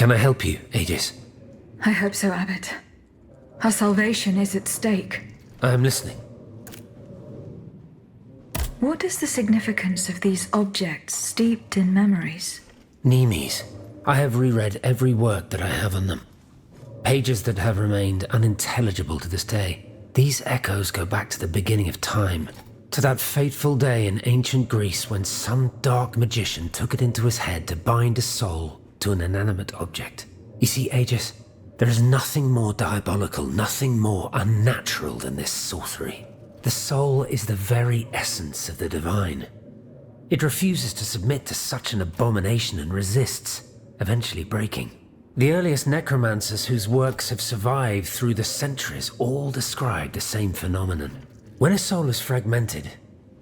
Can I help you, Aegis? I hope so, Abbot. Our salvation is at stake. I am listening. What is the significance of these objects steeped in memories? Nemes. I have reread every work that I have on them. Pages that have remained unintelligible to this day. These echoes go back to the beginning of time, to that fateful day in ancient Greece when some dark magician took it into his head to bind a soul to an inanimate object. You see, Aegis, there is nothing more diabolical, nothing more unnatural than this sorcery. The soul is the very essence of the divine. It refuses to submit to such an abomination and resists, eventually breaking. The earliest necromancers whose works have survived through the centuries all describe the same phenomenon. When a soul is fragmented,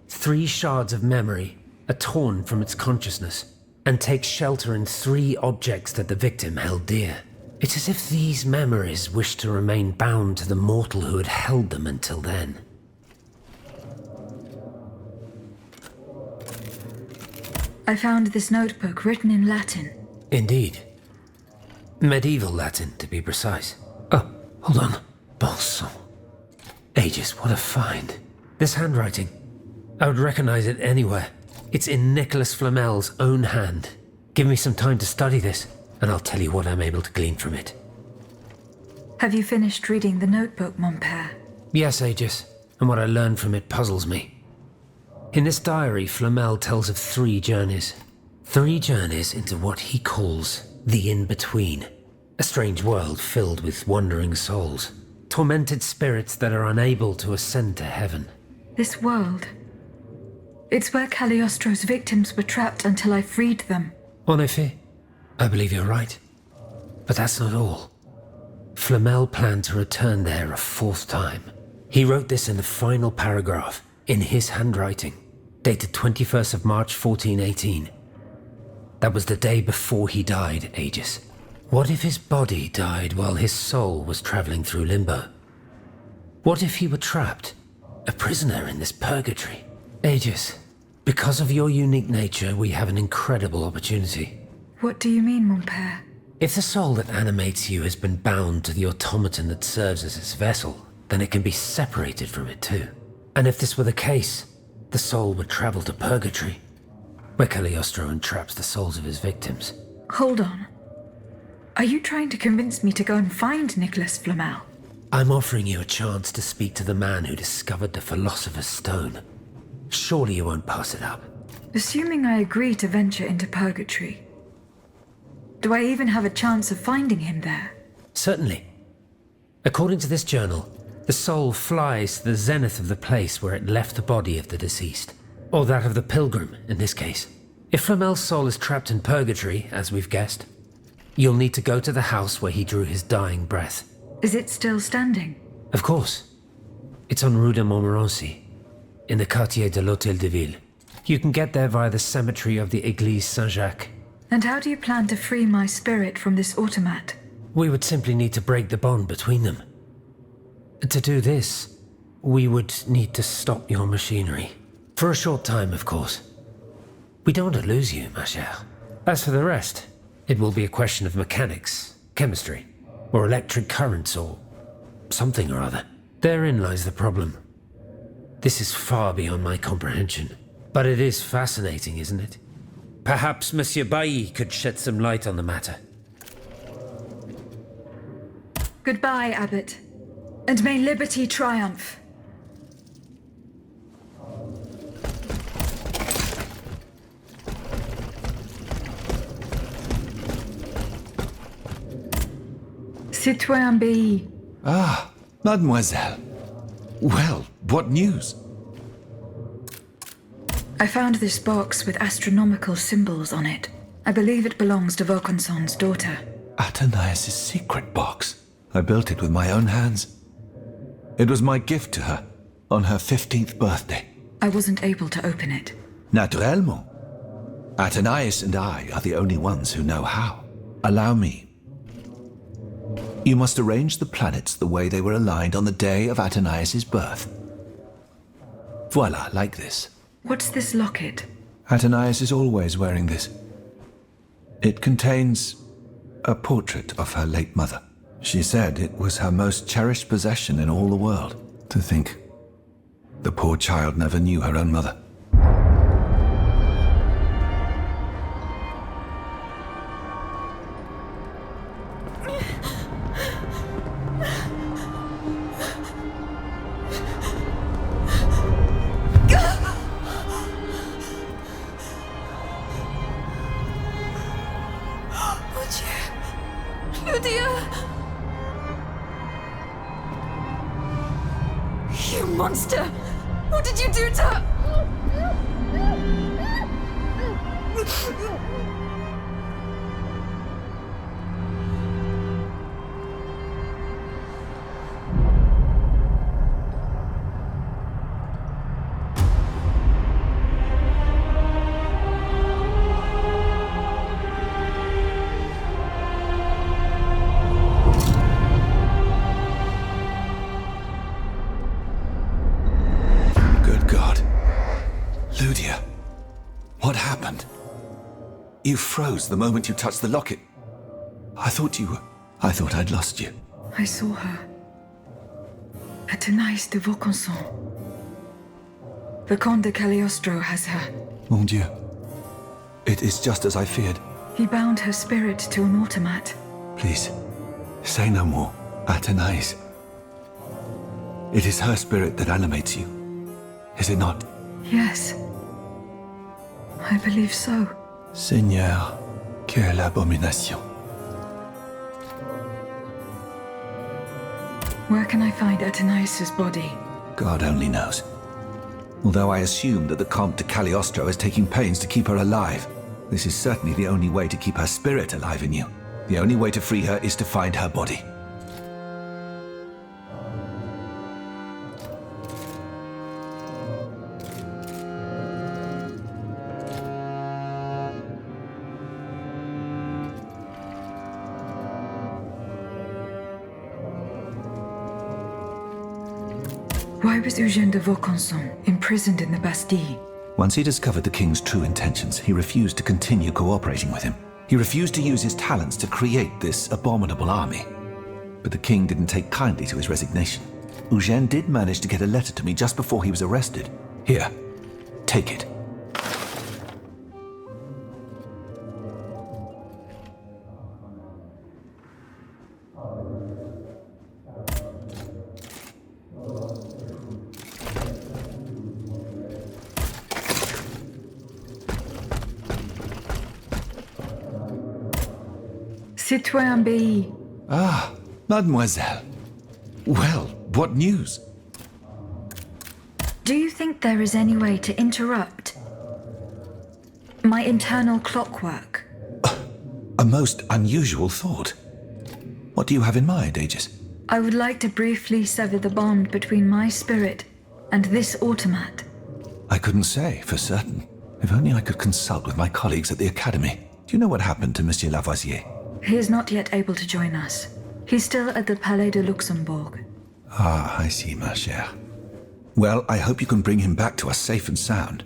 3 shards of memory are torn from its consciousness and take shelter in 3 objects that the victim held dear. It's as if these memories wish to remain bound to the mortal who had held them until then. I found this notebook written in Latin. Indeed. Medieval Latin, to be precise. Oh, hold on. Bon sang. Aegis, what a find. This handwriting. I would recognize it anywhere. It's in Nicholas Flamel's own hand. Give me some time to study this, and I'll tell you what I'm able to glean from it. Have you finished reading the notebook, mon père? Yes, Aegis, and what I learned from it puzzles me. In this diary, Flamel tells of 3 journeys. 3 journeys into what he calls the in-between. A strange world filled with wandering souls. Tormented spirits that are unable to ascend to heaven. This world... it's where Cagliostro's victims were trapped until I freed them. En effet, I believe you're right. But that's not all. Flamel planned to return there a 4th time. He wrote this in the final paragraph, in his handwriting, dated 21st of March 1418. That was the day before he died, Aegis. What if his body died while his soul was traveling through limbo? What if he were trapped, a prisoner in this purgatory? Aegis, because of your unique nature, we have an incredible opportunity. What do you mean, mon père? If the soul that animates you has been bound to the automaton that serves as its vessel, then it can be separated from it too. And if this were the case, the soul would travel to purgatory, where Cagliostro entraps the souls of his victims. Hold on. Are you trying to convince me to go and find Nicholas Flamel? I'm offering you a chance to speak to the man who discovered the Philosopher's Stone. Surely you won't pass it up. Assuming I agree to venture into purgatory, do I even have a chance of finding him there? Certainly. According to this journal, the soul flies to the zenith of the place where it left the body of the deceased. Or that of the pilgrim, in this case. If Flamel's soul is trapped in purgatory, as we've guessed, you'll need to go to the house where he drew his dying breath. Is it still standing? Of course. It's on Rue de Montmorency, in the quartier de l'Hôtel de Ville. You can get there via the cemetery of the Église Saint-Jacques. And how do you plan to free my spirit from this automat? We would simply need to break the bond between them. To do this, we would need to stop your machinery. For a short time, of course. We don't want to lose you, ma chère. As for the rest, it will be a question of mechanics, chemistry, or electric currents, or something or other. Therein lies the problem. This is far beyond my comprehension. But it is fascinating, isn't it? Perhaps Monsieur Bailly could shed some light on the matter. Goodbye, Abbot. And may liberty triumph. Citoyen Bailly. Ah, mademoiselle. Well, what news? I found this box with astronomical symbols on it. I believe it belongs to Vaucanson's daughter. Athenais' secret box. I built it with my own hands. It was my gift to her on her 15th birthday. I wasn't able to open it. Naturellement. Athenais and I are the only ones who know how. Allow me. You must arrange the planets the way they were aligned on the day of Athenais' birth. Voila, like this. What's this locket? Athenais is always wearing this. It contains a portrait of her late mother. She said it was her most cherished possession in all the world. To think, the poor child never knew her own mother. You monster! What did you do to her? What happened? You froze the moment you touched the locket. I thought I'd lost you. I saw her. Athenais de Vaucanson. The Comte de Cagliostro has her. Mon Dieu. It is just as I feared. He bound her spirit to an automat. Please, say no more. Athenais. It is her spirit that animates you. Is it not? Yes. I believe so. Seigneur, quelle abomination. Where can I find Athenais' body? God only knows. Although I assume that the Comte de Cagliostro is taking pains to keep her alive, this is certainly the only way to keep her spirit alive in you. The only way to free her is to find her body. Why was Eugène de Vaucanson imprisoned in the Bastille? Once he discovered the king's true intentions, he refused to continue cooperating with him. He refused to use his talents to create this abominable army. But the king didn't take kindly to his resignation. Eugène did manage to get a letter to me just before he was arrested. Here, take it. Citoyen Bay. Ah, mademoiselle. Well, what news? Do you think there is any way to interrupt my internal clockwork? A most unusual thought. What do you have in mind, Aegis? I would like to briefly sever the bond between my spirit and this automat. I couldn't say for certain. If only I could consult with my colleagues at the Academy. Do you know what happened to Monsieur Lavoisier? He is not yet able to join us. He's still at the Palais de Luxembourg. Ah, I see, ma chère. Well, I hope you can bring him back to us safe and sound.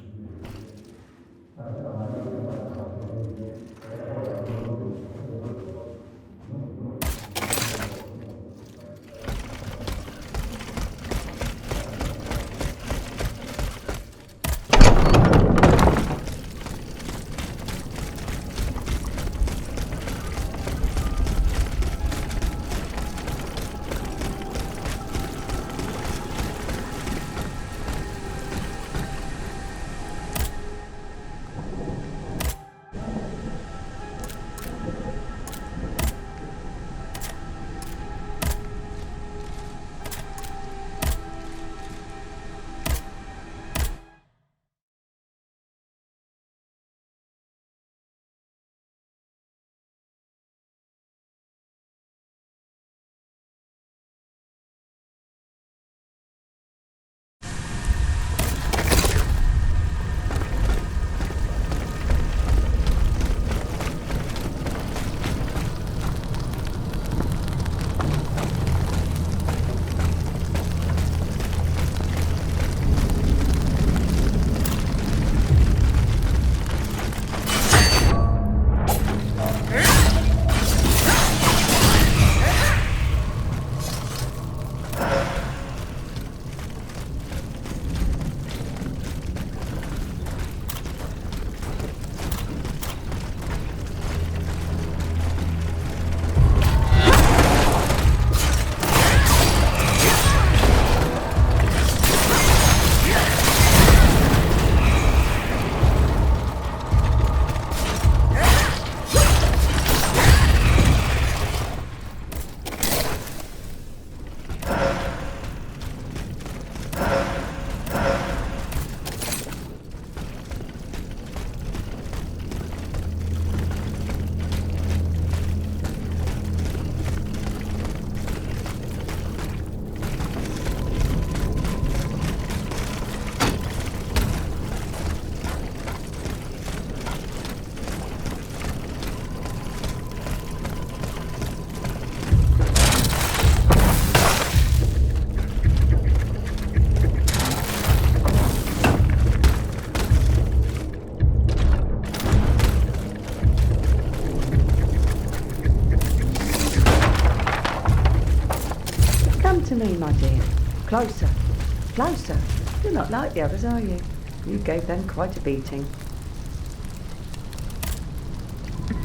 Closer. Closer. You're not like the others, are you? You gave them quite a beating.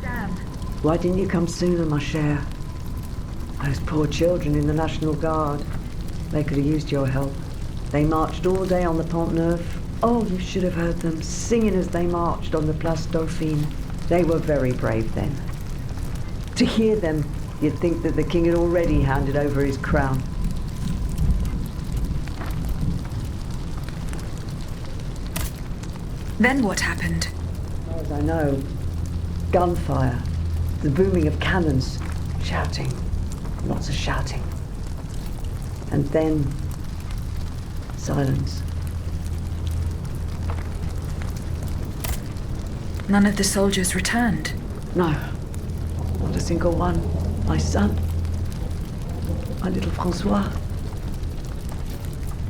Damn. Why didn't you come sooner, ma chère? Those poor children in the National Guard. They could have used your help. They marched all day on the Pont Neuf. Oh, you should have heard them singing as they marched on the Place Dauphine. They were very brave then. To hear them, you'd think that the king had already handed over his crown. Then what happened? As far as I know, gunfire, the booming of cannons, shouting, lots of shouting. And then, silence. None of the soldiers returned. No, not a single one. My son, my little Francois.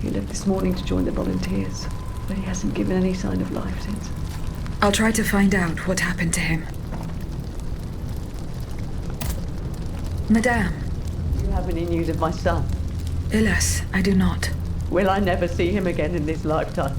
He left this morning to join the volunteers, but he hasn't given any sign of life since. I'll try to find out what happened to him. Madame. Do you have any news of my son? Alas, I do not. Will I never see him again in this lifetime?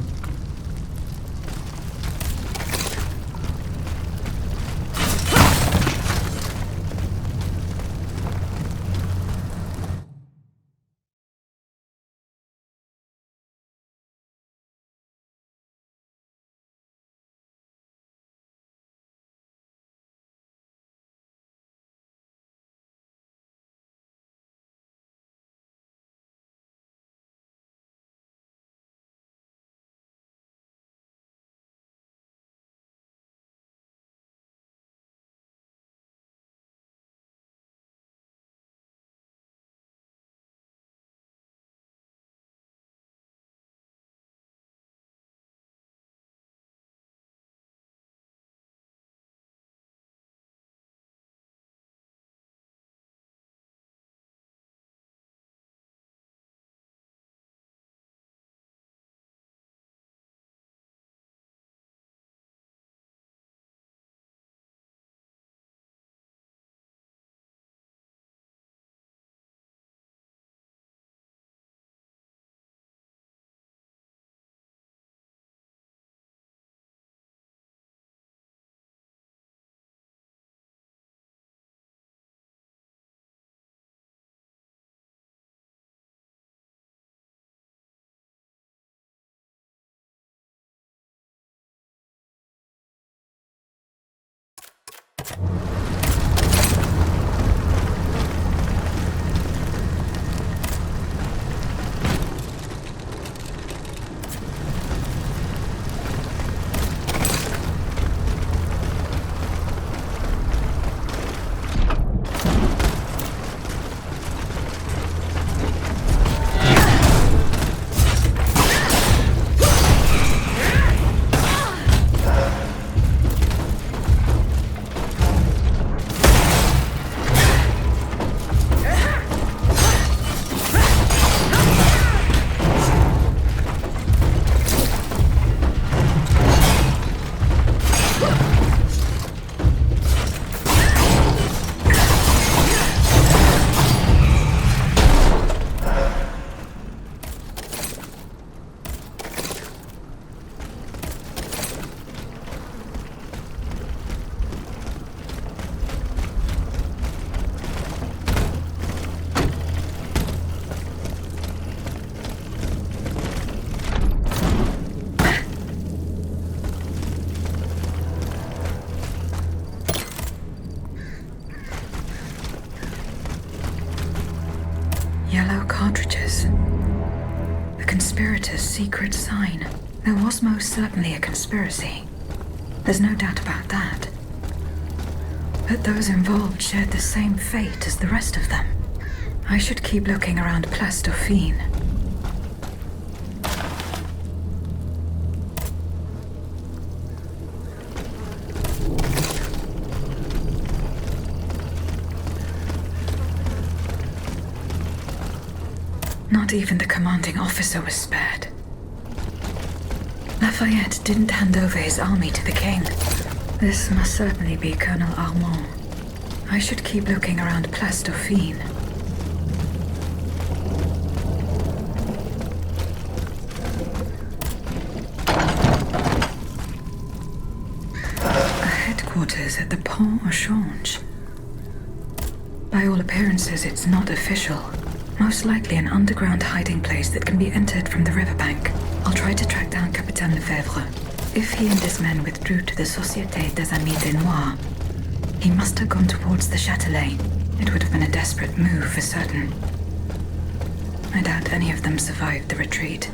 Yellow cartridges. The conspirators' secret sign. There was most certainly a conspiracy. There's no doubt about that. But those involved shared the same fate as the rest of them. I should keep looking around Place Dauphine. Not even the commanding officer was spared. Lafayette didn't hand over his army to the king. This must certainly be Colonel Armand. I should keep looking around Place Dauphine. headquarters at the Pont au Change. By all appearances, it's not official. Most likely an underground hiding place that can be entered from the riverbank. I'll try to track down Capitaine Lefebvre. If he and his men withdrew to the Société des Amis des Noirs, he must have gone towards the Châtelet. It would have been a desperate move for certain. I doubt any of them survived the retreat.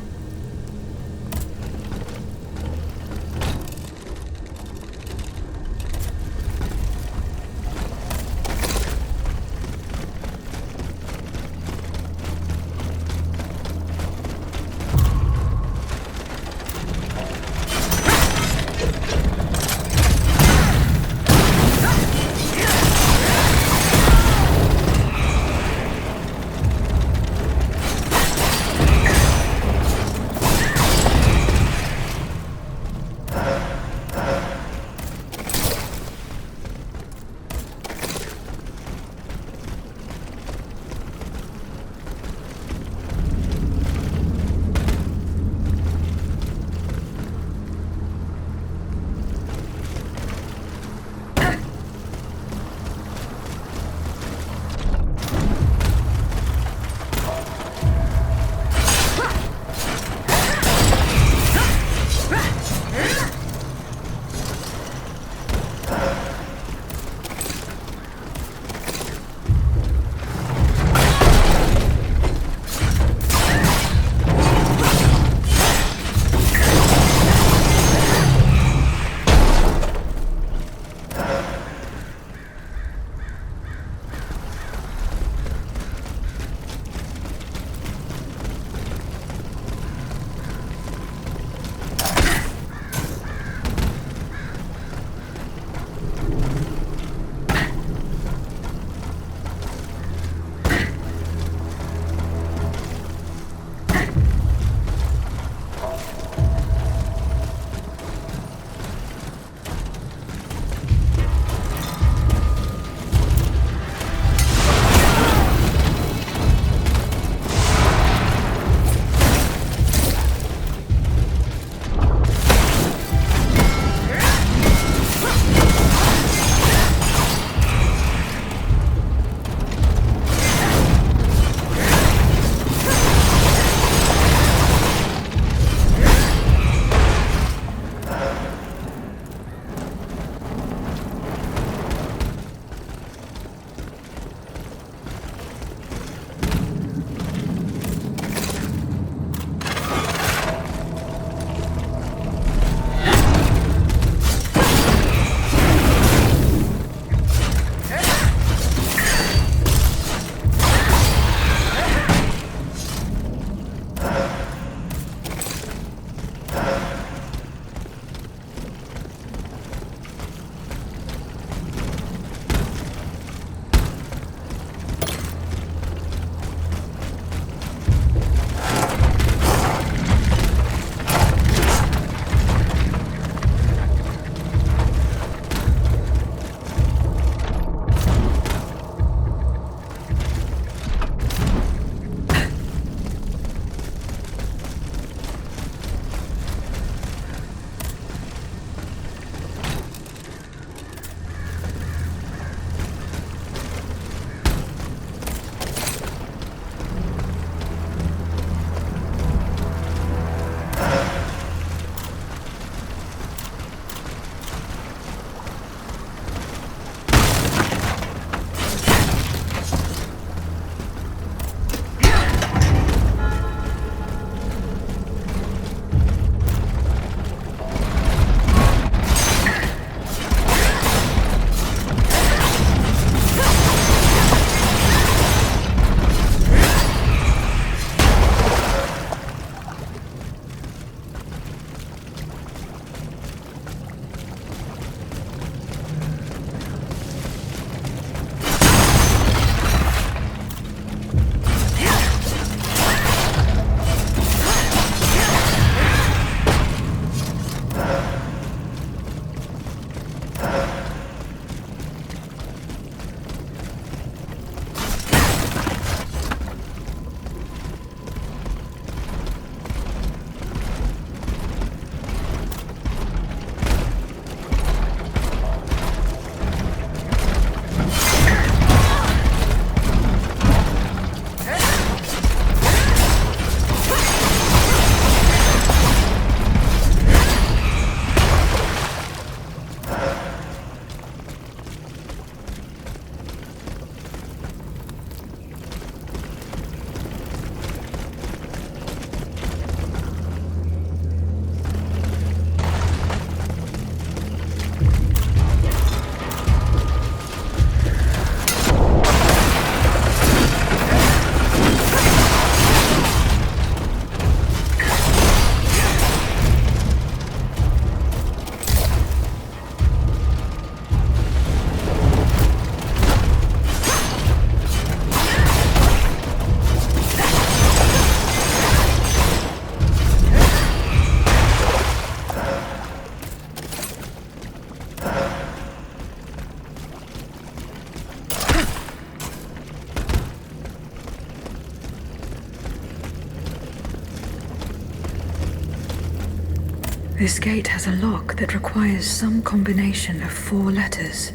This gate has a lock that requires some combination of 4 letters.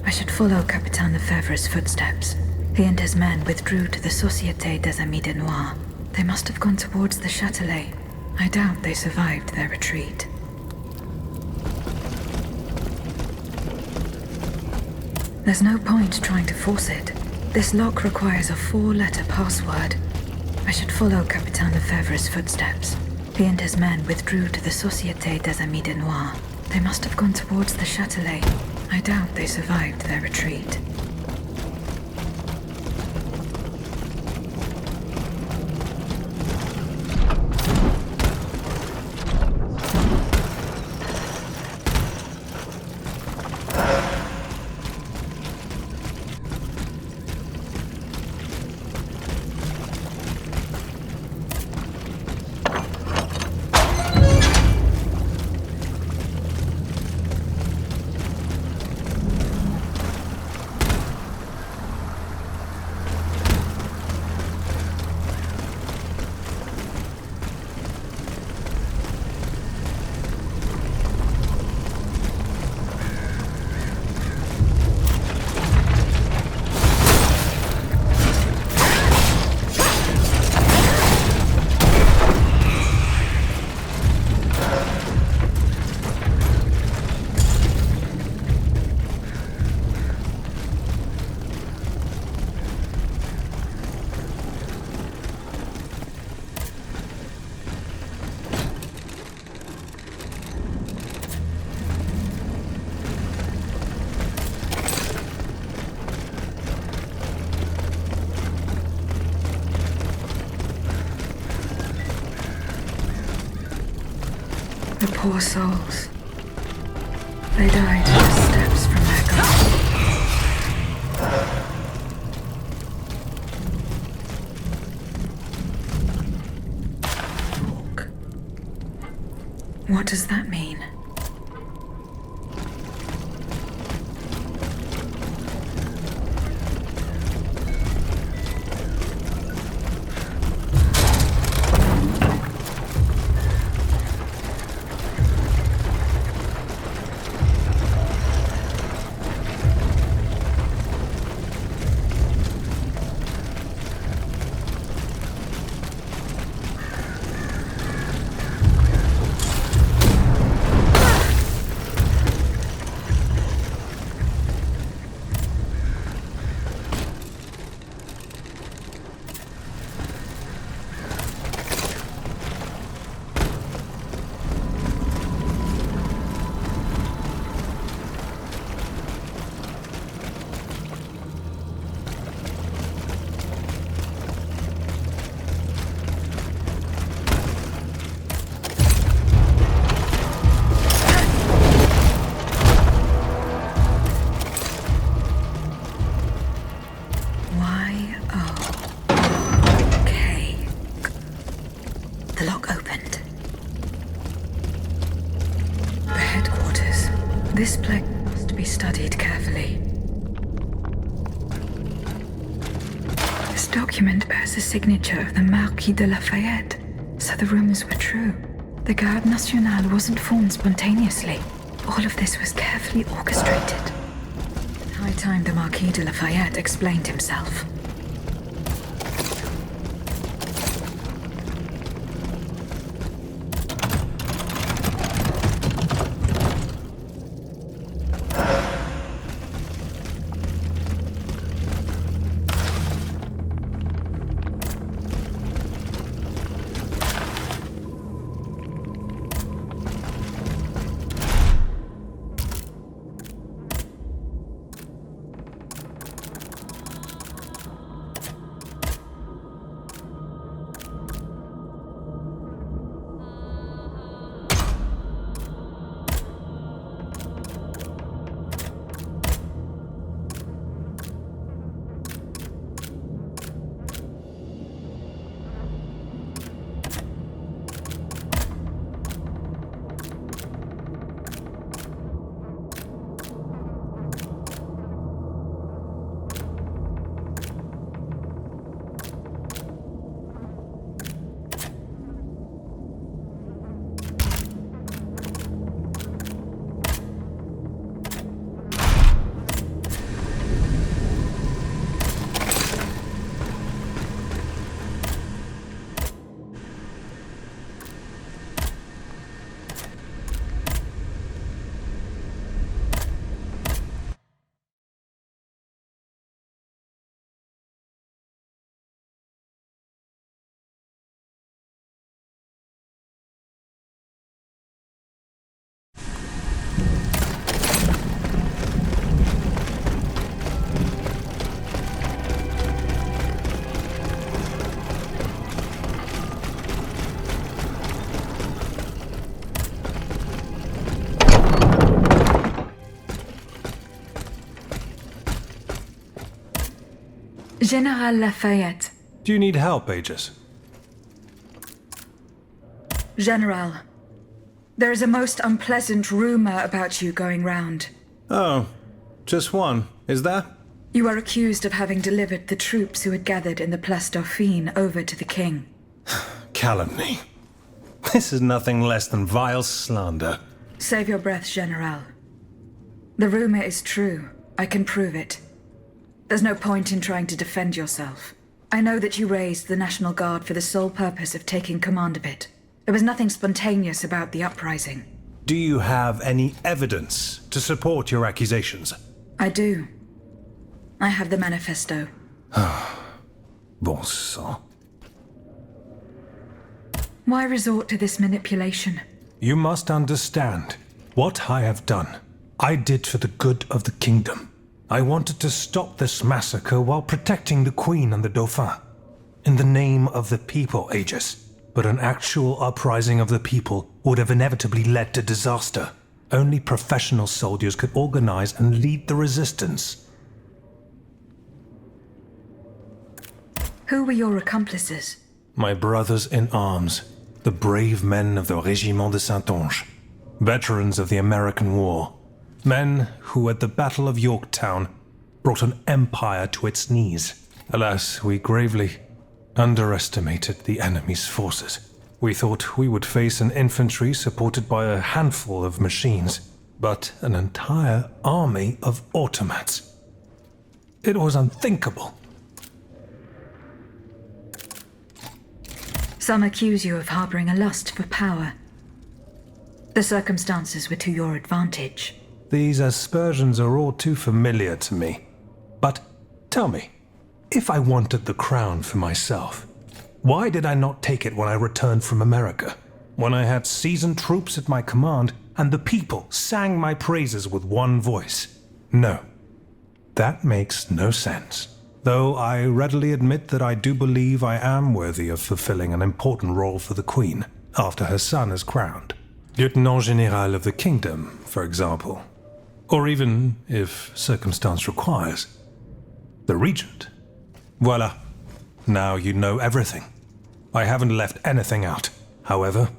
I should follow Capitaine Lefebvre's footsteps. He and his men withdrew to the Société des Amis de Noir. They must have gone towards the Châtelet. I doubt they survived their retreat. There's no point trying to force it. This lock requires a 4-letter password. I should follow Capitaine Lefebvre's footsteps. He and his men withdrew to the Société des Amis de Noir. They must have gone towards the Châtelet. I doubt they survived their retreat. The poor souls. They died just steps from their god. Talk. What does that mean? The lock opened. The headquarters. This place must be studied carefully. This document bears the signature of the Marquis de Lafayette, so the rumors were true. The Garde Nationale wasn't formed spontaneously. All of this was carefully orchestrated. High time the Marquis de Lafayette explained himself. General Lafayette. Do you need help, Aegis? General, there is a most unpleasant rumor about you going round. Oh, just one, is there? You are accused of having delivered the troops who had gathered in the Place Dauphine over to the king. Calumny. This is nothing less than vile slander. Save your breath, General. The rumor is true. I can prove it. There's no point in trying to defend yourself. I know that you raised the National Guard for the sole purpose of taking command of it. There was nothing spontaneous about the uprising. Do you have any evidence to support your accusations? I do. I have the manifesto. Bon sang. Why resort to this manipulation? You must understand. What I have done, I did for the good of the kingdom. I wanted to stop this massacre while protecting the Queen and the Dauphin. In the name of the people, Aegis. But an actual uprising of the people would have inevitably led to disaster. Only professional soldiers could organize and lead the resistance. Who were your accomplices? My brothers in arms, the brave men of the Régiment de Saintonge, veterans of the American War, men who at the Battle of Yorktown brought an empire to its knees. Alas, we gravely underestimated the enemy's forces. We thought we would face an infantry supported by a handful of machines, but an entire army of automats. It was unthinkable. Some accuse you of harboring a lust for power. The circumstances were to your advantage. These aspersions are all too familiar to me. But tell me, if I wanted the crown for myself, why did I not take it when I returned from America? When I had seasoned troops at my command and the people sang my praises with one voice? No, that makes no sense. Though I readily admit that I do believe I am worthy of fulfilling an important role for the Queen after her son is crowned. Lieutenant General of the Kingdom, for example. Or even, if circumstance requires, the Regent. Voila. Now you know everything. I haven't left anything out. However,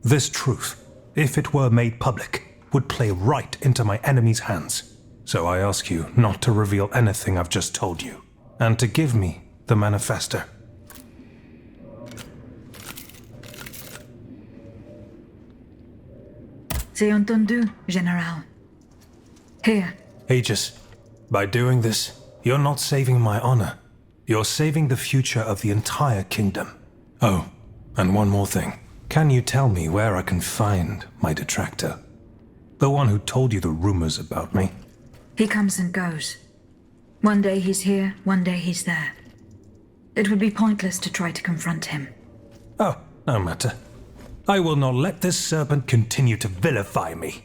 this truth, if it were made public, would play right into my enemy's hands. So I ask you not to reveal anything I've just told you, and to give me the manifesto. C'est entendu, General. Here. Aegis, by doing this, you're not saving my honor. You're saving the future of the entire kingdom. Oh, and one more thing. Can you tell me where I can find my detractor? The one who told you the rumors about me? He comes and goes. One day he's here, one day he's there. It would be pointless to try to confront him. Oh, no matter. I will not let this serpent continue to vilify me.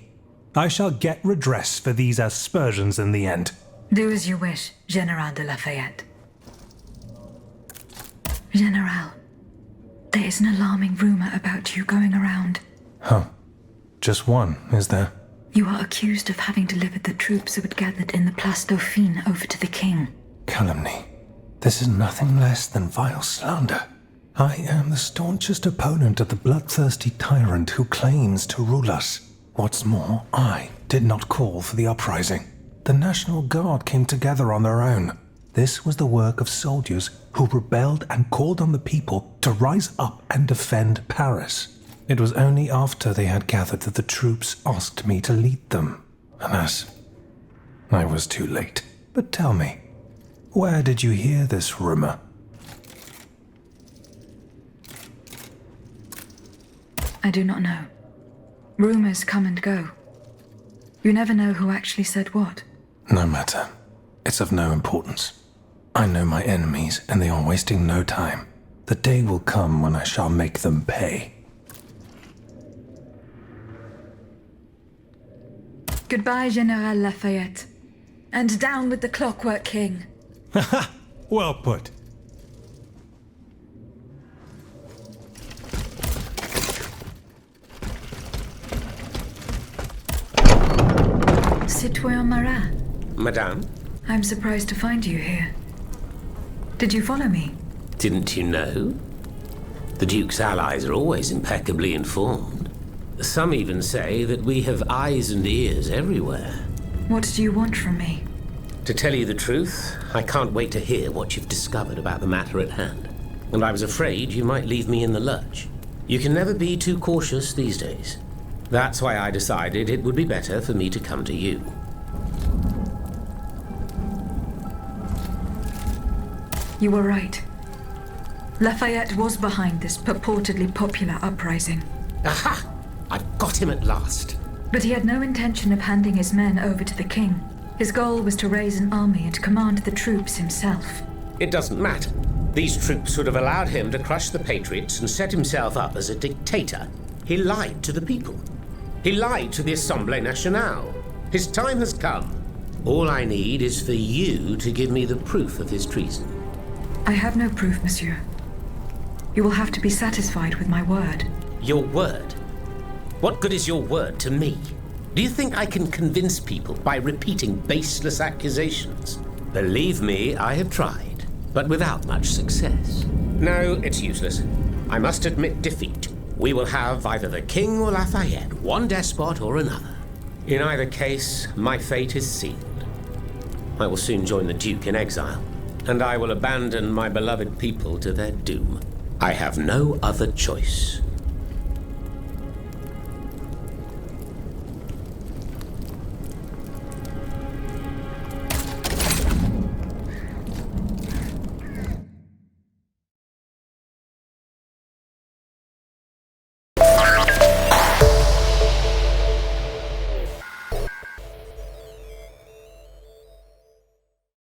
I shall get redress for these aspersions in the end. Do as you wish, General de Lafayette. General, there is an alarming rumor about you going around. Huh. Just one, is there? You are accused of having delivered the troops who had gathered in the Place Dauphine over to the king. Calumny. This is nothing less than vile slander. I am the staunchest opponent of the bloodthirsty tyrant who claims to rule us. What's more, I did not call for the uprising. The National Guard came together on their own. This was the work of soldiers who rebelled and called on the people to rise up and defend Paris. It was only after they had gathered that the troops asked me to lead them. Alas, I was too late. But tell me, where did you hear this rumor? I do not know. Rumors come and go. You never know who actually said what. No matter. It's of no importance. I know my enemies, and they are wasting no time. The day will come when I shall make them pay. Goodbye, General Lafayette. And down with the Clockwork King. Haha, well put. Citoyen Marat. Madame? I'm surprised to find you here. Did you follow me? Didn't you know? The Duke's allies are always impeccably informed. Some even say that we have eyes and ears everywhere. What do you want from me? To tell you the truth, I can't wait to hear what you've discovered about the matter at hand. And I was afraid you might leave me in the lurch. You can never be too cautious these days. That's why I decided it would be better for me to come to you. You were right. Lafayette was behind this purportedly popular uprising. Aha! I've got him at last. But he had no intention of handing his men over to the king. His goal was to raise an army and command the troops himself. It doesn't matter. These troops would have allowed him to crush the Patriots and set himself up as a dictator. He lied to the people. He lied to the Assemblée Nationale. His time has come. All I need is for you to give me the proof of his treason. I have no proof, monsieur. You will have to be satisfied with my word. Your word? What good is your word to me? Do you think I can convince people by repeating baseless accusations? Believe me, I have tried, but without much success. No, it's useless. I must admit defeat. We will have either the King or Lafayette, one despot or another. In either case, my fate is sealed. I will soon join the Duke in exile, and I will abandon my beloved people to their doom. I have no other choice.